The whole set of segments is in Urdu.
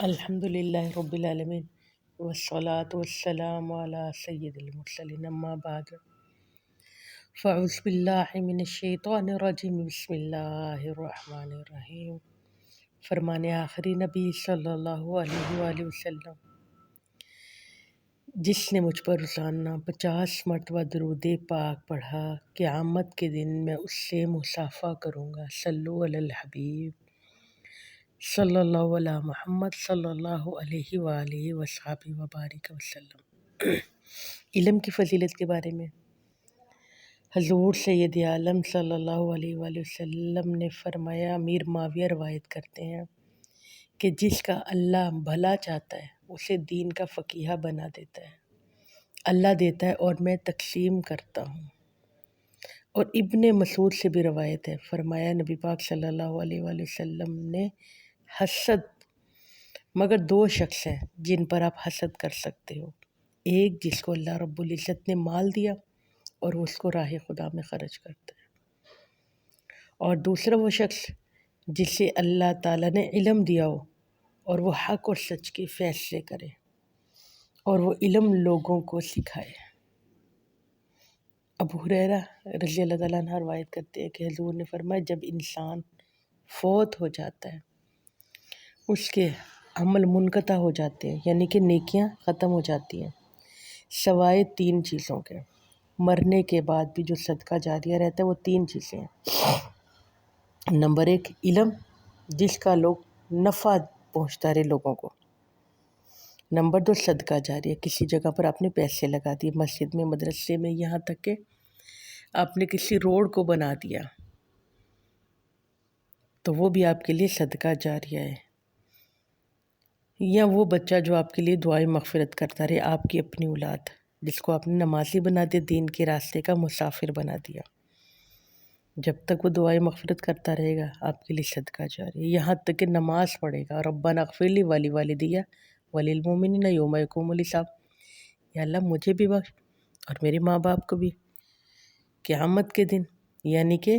الحمد للہ رب العالمین والصلاة والسلام علی سید المرسلین اما بعد فاعوذ باللہ من الشیطان الرجیم بسم اللہ الرحمن الرحیم۔ فرمان آخری نبی صلی اللہ علیہ وآلہ وسلم، جس نے مجھ پر روزانہ 50 مرتبہ درود پاک پڑھا، قیامت کے دن میں اس سے مصافحہ کروں گا۔ صلو علی الحبیب صلی اللہ علیہ محمد صلی اللہ علیہ وآلہ وصحبہ وبارک وسلم۔ علم کی فضیلت کے بارے میں حضور سید عالم صلی اللہ علیہ وآلہ وسلم نے فرمایا، امیر معاویہ روایت کرتے ہیں کہ جس کا اللہ بھلا چاہتا ہے اسے دین کا فقیہ بنا دیتا ہے، اللہ دیتا ہے اور میں تقسیم کرتا ہوں۔ اور ابن مسعود سے بھی روایت ہے، فرمایا نبی پاک صلی اللہ علیہ وآلہ وسلم نے، حسد مگر 2 شخص ہیں جن پر آپ حسد کر سکتے ہو، ایک جس کو اللہ رب العزت نے مال دیا اور وہ اس کو راہ خدا میں خرچ کرتا ہے، اور دوسرا وہ شخص جسے اللہ تعالیٰ نے علم دیا ہو اور وہ حق اور سچ کے فیصلے کرے اور وہ علم لوگوں کو سکھائے۔ ابو ہریرہ رضی اللہ تعالیٰ عنہ روایت کرتے ہیں کہ حضور نے فرمایا، جب انسان فوت ہو جاتا ہے اس کے عمل منقطع ہو جاتے ہیں، یعنی کہ نیکیاں ختم ہو جاتی ہیں، سوائے 3 چیزوں کے۔ مرنے کے بعد بھی جو صدقہ جاریہ رہتا ہے وہ 3 چیزیں ہیں۔ نمبر 1 علم، جس کا لوگ نفع پہنچتا رہے لوگوں کو۔ نمبر 2 صدقہ جاریہ، کسی جگہ پر آپ نے پیسے لگا دیے، مسجد میں، مدرسے میں، یہاں تک کہ آپ نے کسی روڈ کو بنا دیا تو وہ بھی آپ کے لیے صدقہ جاریہ ہے۔ یا وہ بچہ جو آپ کے لیے دعائیں مغفرت کرتا رہے، آپ کی اپنی اولاد جس کو آپ نے نمازی بنا دیا، دین کے راستے کا مسافر بنا دیا، جب تک وہ دعائیں مغفرت کرتا رہے گا آپ کے لیے صدقہ جاریہ۔ یہاں تک کہ نماز پڑھے گا، ربنا اغفر لی ولی والدی وللمؤمنین یوم یقوم الحساب، یا اللہ مجھے بھی بخش اور میرے ماں باپ کو بھی قیامت کے دن، یعنی کہ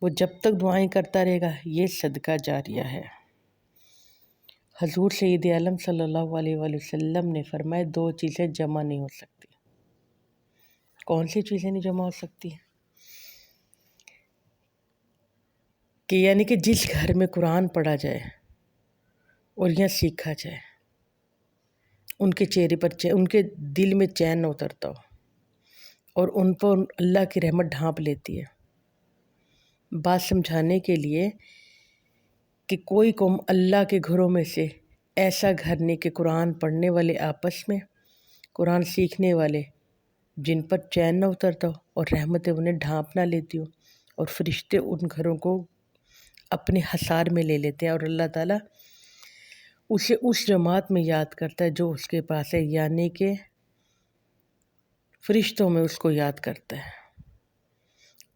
وہ جب تک دعائیں کرتا رہے گا یہ صدقہ جاریہ ہے۔ حضور سید عالم صلی اللہ علیہ وآلہ وسلم نے فرمایا، 2 چیزیں جمع نہیں ہو سکتی۔ کون سی چیزیں نہیں جمع ہو سکتی؟ کہ یعنی کہ جس گھر میں قرآن پڑھا جائے اور یہاں سیکھا جائے، ان کے چہرے پر ان کے دل میں چین نہ اترتا ہو اور ان پر اللہ کی رحمت ڈھانپ لیتی ہے۔ بات سمجھانے کے لیے کہ کوئی قوم اللہ کے گھروں میں سے ایسا گھر نہیں کہ قرآن پڑھنے والے آپس میں، قرآن سیکھنے والے جن پر چین نہ اترتا ہو اور رحمتیں انہیں ڈھانپ نہ لیتی ہو، اور فرشتے ان گھروں کو اپنے حصار میں لے لیتے ہیں، اور اللہ تعالیٰ اسے اس جماعت میں یاد کرتا ہے جو اس کے پاس ہے، یعنی کہ فرشتوں میں اس کو یاد کرتا ہے۔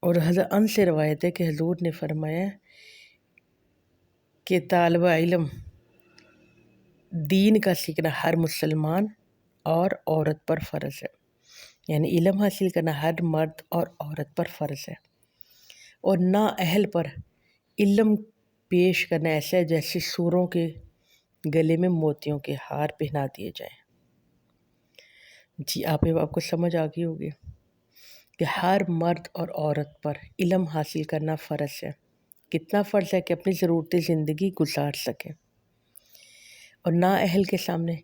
اور حضرت انس سے روایت ہے کہ حضور نے فرمایا کہ طالب علم دین کا سیکھنا ہر مسلمان اور عورت پر فرض ہے، یعنی علم حاصل کرنا ہر مرد اور عورت پر فرض ہے، اور نااہل پر علم پیش کرنا ایسا ہے جیسے سوروں کے گلے میں موتیوں کے ہار پہنا دیے جائیں۔ جی آپ کو سمجھ آ گئی ہوگی کہ ہر مرد اور عورت پر علم حاصل کرنا فرض ہے۔ کتنا فرض ہے کہ اپنی ضرورت زندگی گزار سکے، اور نااہل کے سامنے،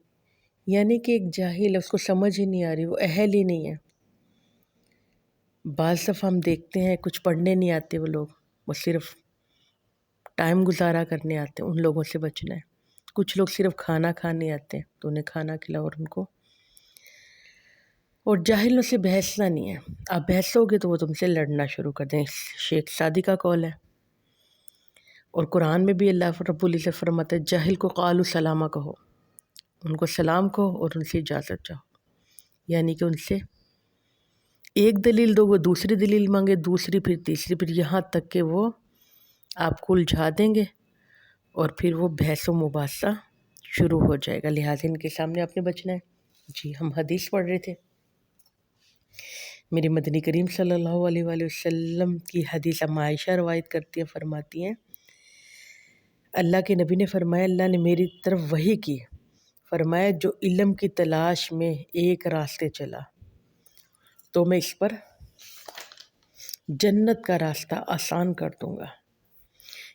یعنی کہ ایک جاہل ہے، اس کو سمجھ ہی نہیں آ رہی، وہ اہل ہی نہیں ہے۔ بعض دفعہ ہم دیکھتے ہیں کچھ پڑھنے نہیں آتے وہ لوگ، وہ صرف ٹائم گزارا کرنے آتے ہیں، ان لوگوں سے بچنا ہے۔ کچھ لوگ صرف کھانا کھانے آتے ہیں تو انہیں کھانا کھلاؤ اور ان کو، اور جاہلوں سے بحثنا نہیں ہے، آپ بحثو گے تو وہ تم سے لڑنا شروع کر دیں۔ شیخ سعدی کا قول ہے، اور قرآن میں بھی اللہ رب العزت فرماتا ہے، جاہل کو قالوا سلامہ کہو، ان کو سلام کہو اور ان سے اجازت چاہو، یعنی کہ ان سے ایک دلیل دو، وہ دوسری دلیل مانگے، دوسری پھر تیسری، پھر یہاں تک کہ وہ آپ کو الجھا دیں گے اور پھر وہ بحث و مباحثہ شروع ہو جائے گا، لہٰذا ان کے سامنے آپ نے بچنا ہے۔ جی ہم حدیث پڑھ رہے تھے، میرے مدنی کریم صلی اللہ علیہ وآلہ وسلم کی حدیث عائشہ روایت کرتی ہیں، فرماتی ہیں، اللہ کے نبی نے فرمایا اللہ نے میری طرف وحی کی، فرمایا جو علم کی تلاش میں ایک راستے چلا تو میں اس پر جنت کا راستہ آسان کر دوں گا۔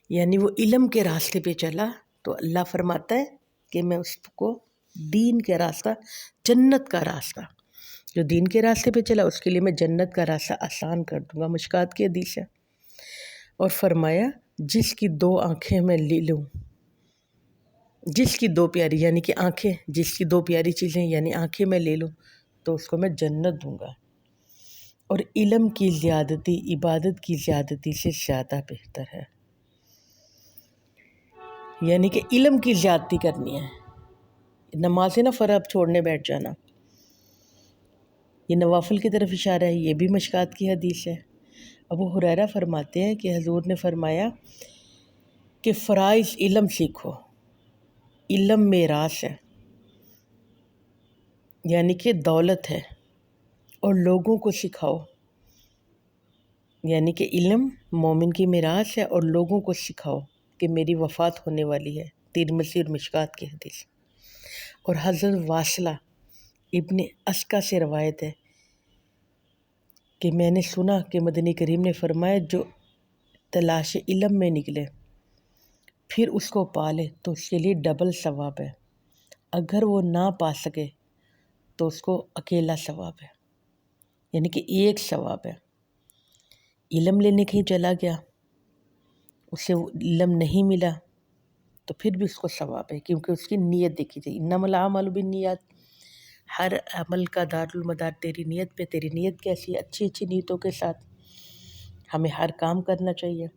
یعنی وہ علم کے راستے پہ چلا تو اللہ فرماتا ہے کہ میں اس کو دین کے راستہ، جنت کا راستہ، جو دین کے راستے پہ چلا اس کے لیے میں جنت کا راستہ آسان کر دوں گا۔ مشکات کی حدیث ہے۔ اور فرمایا جس کی دو آنکھیں میں لے لوں، جس کی دو پیاری یعنی کہ آنکھیں، جس کی دو پیاری چیزیں یعنی آنکھیں میں لے لوں تو اس کو میں جنت دوں گا۔ اور علم کی زیادتی عبادت کی زیادتی سے زیادہ بہتر ہے۔ یعنی کہ علم کی زیادتی کرنی ہے، نماز نہ فرض چھوڑنے بیٹھ جانا، یہ نوافل کی طرف اشارہ ہے، یہ بھی مشکات کی حدیث ہے۔ ابو ہریرہ فرماتے ہیں کہ حضور نے فرمایا کہ فرائض علم سیکھو، علم میراث ہے، یعنی کہ دولت ہے، اور لوگوں کو سکھاؤ، یعنی کہ علم مومن کی میراث ہے اور لوگوں کو سکھاؤ کہ میری وفات ہونے والی ہے، ترمذی اور مشکات کی حدیث۔ اور حضرت واصلہ ابن اسقا سے روایت ہے کہ میں نے سنا کہ مدنی کریم نے فرمایا جو تلاش علم میں نکلے پھر اس کو پالے تو اس کے لیے ڈبل ثواب ہے، اگر وہ نہ پا سکے تو اس کو اکیلا ثواب ہے، یعنی کہ ایک ثواب ہے۔ علم لینے کہیں چلا گیا، اسے علم نہیں ملا تو پھر بھی اس کو ثواب ہے، کیونکہ اس کی نیت دیکھی جائے، انما الاعمال بالنیات، ہر عمل کا دارالمدار تیری نیت پہ، تیری نیت کیسی ہے، اچھی اچھی نیتوں کے ساتھ ہمیں ہر کام کرنا چاہیے۔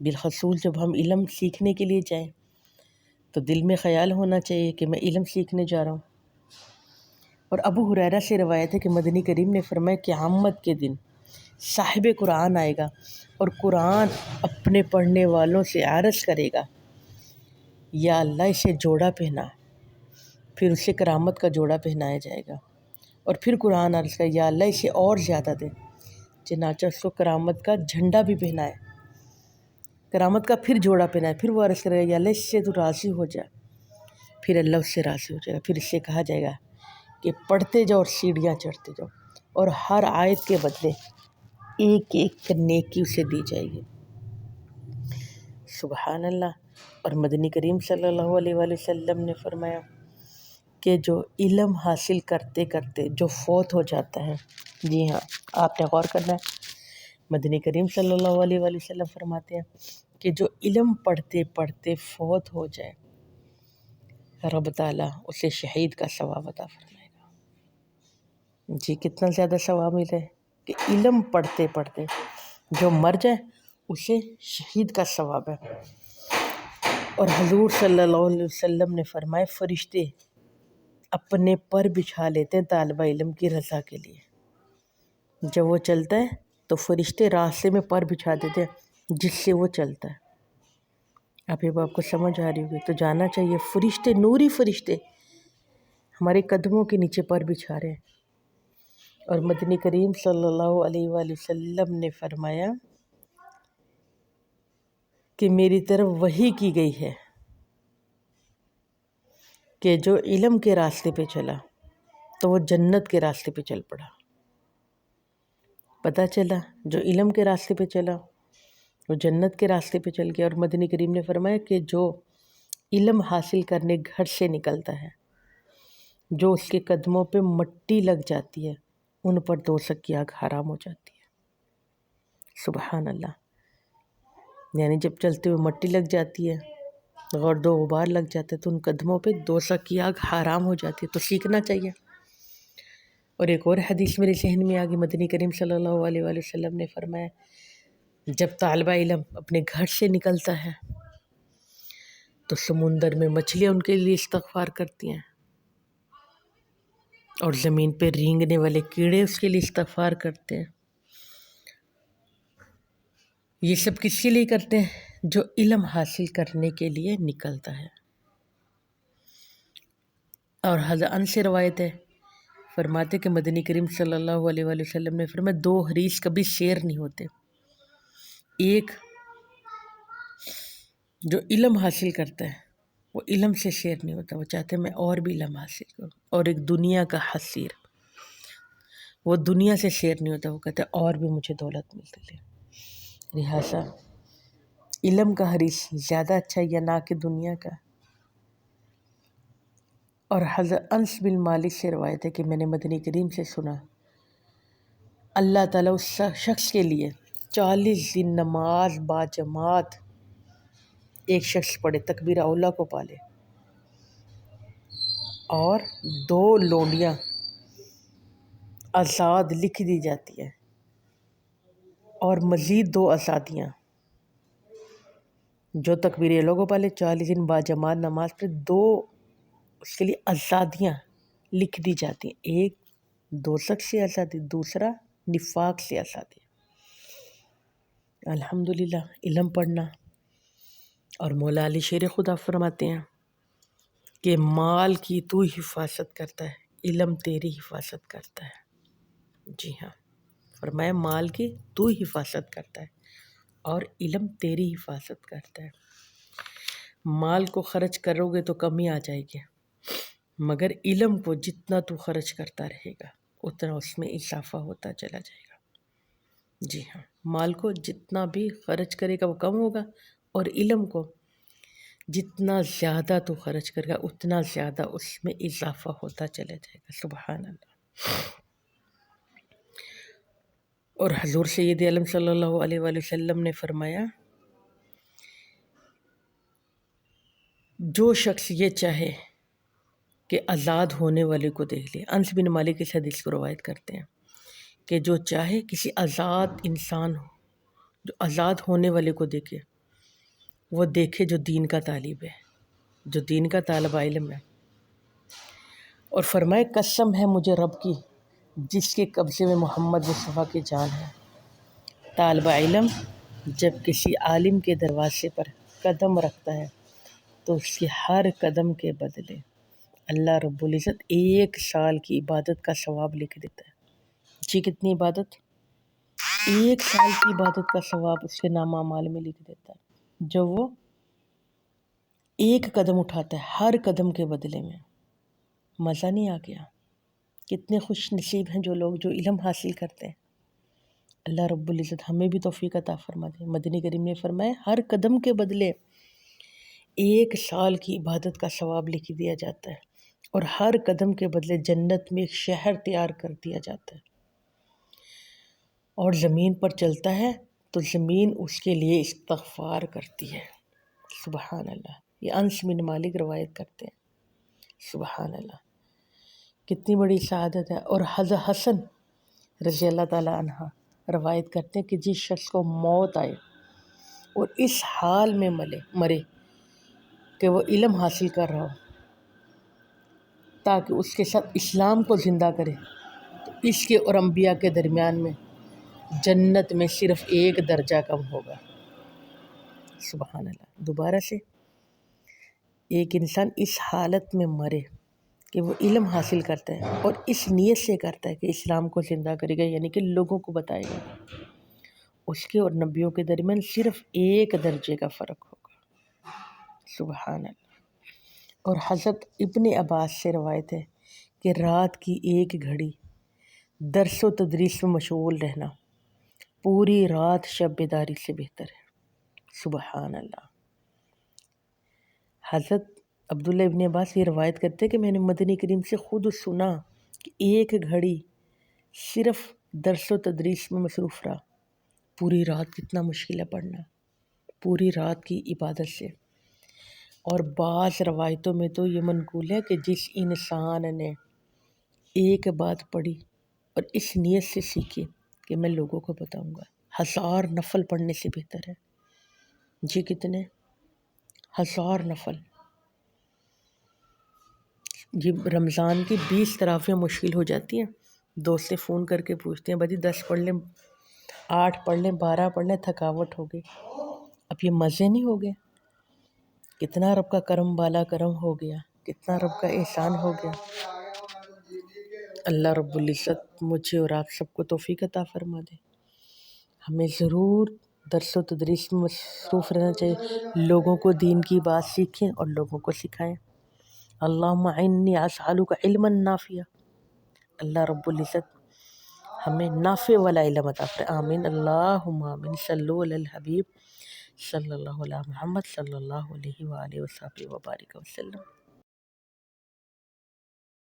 بالخصوص جب ہم علم سیکھنے کے لیے جائیں تو دل میں خیال ہونا چاہیے کہ میں علم سیکھنے جا رہا ہوں۔ اور ابو ہریرہ سے روایت ہے کہ مدنی کریم نے فرمایا قیامت کے دن صاحب قرآن آئے گا اور قرآن اپنے پڑھنے والوں سے عرض کرے گا یا اللہ اسے جوڑا پہنا، پھر اسے کرامت کا جوڑا پہنایا جائے گا، اور پھر قرآن عرض کرے یا اللہ اسے اور زیادہ دے، چنانچہ اس کو کرامت کا جھنڈا بھی پہنائے، کرامت کا پھر جوڑا پہنائے، پھر وہ عرض کرے گا یا اللہ اس سے تو راضی ہو جائے، پھر اللہ اس سے راضی ہو جائے گا، پھر اس سے کہا جائے گا کہ پڑھتے جاؤ اور سیڑھیاں چڑھتے جاؤ، اور ہر آیت کے بدلے ایک ایک نیکی اسے دی جائے گی۔ سبحان اللہ۔ اور مدنی کریم صلی اللہ علیہ وآلہ وسلم نے فرمایا کہ جو علم حاصل کرتے کرتے جو فوت ہو جاتا ہے، جی ہاں آپ نے غور کرنا ہے، مدنی کریم صلی اللہ علیہ وآلہ وسلم فرماتے ہیں کہ جو علم پڑھتے پڑھتے فوت ہو جائے رب تعالیٰ اسے شہید کا ثواب عطا فرمائے گا۔ جی کتنا زیادہ ثواب ملے کہ علم پڑھتے پڑھتے جو مر جائے اسے شہید کا ثواب ہے۔ اور حضور صلی اللہ علیہ وسلم نے فرمایا فرشتے اپنے پر بچھا لیتے ہیں طالب علم کی رضا کے لیے، جب وہ چلتا ہے تو فرشتے راستے میں پر بچھا دیتے ہیں جس سے وہ چلتا ہے۔ اب یہ بات کو سمجھ آ رہی ہوگی تو جاننا چاہیے فرشتے، نوری فرشتے ہمارے قدموں کے نیچے پر بچھا رہے ہیں۔ اور مدنی کریم صلی اللہ علیہ وآلہ وسلم نے فرمایا کہ میری طرف وحی کی گئی ہے کہ جو علم کے راستے پہ چلا تو وہ جنت کے راستے پہ چل پڑا۔ پتہ چلا جو علم کے راستے پہ چلا وہ جنت کے راستے پہ چل گیا۔ اور مدنی کریم نے فرمایا کہ جو علم حاصل کرنے گھر سے نکلتا ہے، جو اس کے قدموں پہ مٹی لگ جاتی ہے ان پر دوزخ کی آگ حرام ہو جاتی ہے۔ سبحان اللہ۔ یعنی جب چلتے ہوئے مٹی لگ جاتی ہے، گرد و غبار لگ جاتا ہے تو ان قدموں پہ دوزخ کی آگ حرام ہو جاتی ہے، تو سیکھنا چاہیے۔ اور ایک اور حدیث میرے ذہن میں آگئی، مدنی کریم صلی اللہ علیہ وآلہ وسلم نے فرمایا جب طالبہ علم اپنے گھر سے نکلتا ہے تو سمندر میں مچھلیاں ان کے لیے استغفار کرتی ہیں، اور زمین پہ رینگنے والے کیڑے اس کے لیے استغفار کرتے ہیں۔ یہ سب کس کے لیے کرتے ہیں؟ جو علم حاصل کرنے کے لیے نکلتا ہے۔ اور حضرت انس سے روایت ہے، فرماتے کہ مدنی کریم صلی اللہ علیہ وآلہ وسلم نے فرمایا دو حریص کبھی شیر نہیں ہوتے، ایک جو علم حاصل کرتا ہے وہ علم سے شیر نہیں ہوتا، وہ چاہتے ہیں میں اور بھی علم حاصل کروں، اور ایک دنیا کا حسیر، وہ دنیا سے شیر نہیں ہوتا، وہ کہتا ہے اور بھی مجھے دولت ملتی رہے۔ لہٰذا علم کا حریص زیادہ اچھا ہے یا نہ کہ دنیا کا؟ اور حضرت انس بن مالک سے روایت ہے کہ میں نے مدنی کریم سے سنا، اللہ تعالیٰ اس شخص کے لیے 40 دن نماز با جماعت ایک شخص پڑھے، تکبیر اولا کو پالے، اور 2 لونڈیاں آزاد لکھ دی جاتی ہیں، اور مزید 2 آزادیاں جو تکبیر اولا کو پالے 40 دن با جماعت نماز پہ 2 اس کے لیے آزادیاں لکھ دی جاتی ہیں، ایک دوزخ سے آزادی، دوسرا نفاق سے آزادی۔ الحمدللہ علم پڑھنا، اور مولا علی شیر خدا فرماتے ہیں کہ مال کی تو حفاظت کرتا ہے، علم تیری حفاظت کرتا ہے۔ جی ہاں، فرمایا مال کی تو حفاظت کرتا ہے اور علم تیری حفاظت کرتا ہے۔ مال کو خرچ کرو گے تو کمی آ جائے گی، مگر علم کو جتنا تو خرچ کرتا رہے گا اتنا اس میں اضافہ ہوتا چلا جائے گا۔ جی ہاں، مال کو جتنا بھی خرچ کرے گا وہ کم ہوگا، اور علم کو جتنا زیادہ تو خرچ کرے گا اتنا زیادہ اس میں اضافہ ہوتا چلا جائے گا۔ سبحان اللہ۔ اور حضور سید عالم صلی اللہ علیہ وآلہ وسلم نے فرمایا، جو شخص یہ چاہے کہ آزاد ہونے والے کو دیکھ لے، انس بن مالک اس حدیث کو روایت کرتے ہیں کہ جو چاہے کسی آزاد انسان ہو، جو آزاد ہونے والے کو دیکھے، وہ دیکھے جو دین کا طالب ہے، جو دین کا طالب علم ہے، اور فرمائے قسم ہے مجھے رب کی جس کے قبضے میں محمد مصطفیٰ کی جان ہے، طالب علم جب کسی عالم کے دروازے پر قدم رکھتا ہے تو اس کے ہر قدم کے بدلے اللہ رب العزت 1 سال کی عبادت کا ثواب لکھ دیتا ہے۔ جی کتنی عبادت؟ 1 سال کی عبادت کا ثواب اس کے نامہ اعمال میں لکھ دیتا ہے، جو وہ 1 قدم اٹھاتا ہے ہر قدم کے بدلے میں۔ مزہ نہیں آ گیا؟ کتنے خوش نصیب ہیں جو لوگ جو علم حاصل کرتے ہیں۔ اللہ رب العزت ہمیں بھی توفیق عطا فرما دے۔ مدنی کریم نے فرمایا ہر قدم کے بدلے 1 سال کی عبادت کا ثواب لکھ دیا جاتا ہے، اور ہر قدم کے بدلے جنت میں ایک شہر تیار کر دیا جاتا ہے، اور زمین پر چلتا ہے تو زمین اس کے لیے استغفار کرتی ہے۔ سبحان اللہ۔ یہ انس بن مالک روایت کرتے ہیں۔ سبحان اللہ، کتنی بڑی سعادت ہے۔ اور حضرت حسن رضی اللہ تعالیٰ عنہ روایت کرتے ہیں کہ جس شخص کو موت آئے اور اس حال میں مرے کہ وہ علم حاصل کر رہا ہو تاکہ اس کے ساتھ اسلام کو زندہ کرے، تو اس کے اور انبیاء کے درمیان میں جنت میں صرف 1 درجہ کم ہوگا۔ سبحان اللہ۔ دوبارہ سے، ایک انسان اس حالت میں مرے کہ وہ علم حاصل کرتا ہے اور اس نیت سے کرتا ہے کہ اسلام کو زندہ کرے گا، یعنی کہ لوگوں کو بتائے گا، اس کے اور نبیوں کے درمیان صرف 1 درجے کا فرق ہوگا۔ سبحان اللہ۔ اور حضرت ابن عباس سے روایت ہے کہ رات کی 1 گھڑی درس و تدریس میں مشغول رہنا پوری رات شب بیداری سے بہتر ہے۔ سبحان اللہ۔ حضرت عبداللہ ابن عباس یہ روایت کرتے ہیں کہ میں نے مدنی کریم سے خود سنا کہ 1 گھڑی صرف درس و تدریس میں مصروف رہا، پوری رات کتنا مشکل ہے پڑھنا، پوری رات کی عبادت سے۔ اور بعض روایتوں میں تو یہ منقول ہے کہ جس انسان نے 1 بات پڑھی اور اس نیت سے سیکھی کہ میں لوگوں کو بتاؤں گا، 1000 نفل پڑھنے سے بہتر ہے۔ جی کتنے؟ 1000 نفل۔ جی رمضان کی 20 تراویح مشکل ہو جاتی ہیں، دوست سے فون کر کے پوچھتے ہیں بھائی 10 پڑھ لیں، 8 پڑھ لیں، 12 پڑھ لیں، تھکاوٹ ہو گئی۔ اب یہ مزے نہیں ہو گئے؟ کتنا رب کا کرم بالا کرم ہو گیا، کتنا رب کا احسان ہو گیا۔ اللہ رب العزت مجھے اور آپ سب کو توفیق عطا فرما دے۔ ہمیں ضرور درس و تدریس میں مصروف رہنا چاہیے، لوگوں کو دین کی بات سیکھیں اور لوگوں کو سکھائیں۔ اللہم انی اسألک علما نافعا، اللہ رب العزت ہمیں نافع والا علم عطا فرمائے، آمین اللہم آمین۔ صلو علی الحبیب صلی اللہ علیہ محمد صلی اللہ علیہ وآلہ وصحبہ وبارک وسلم۔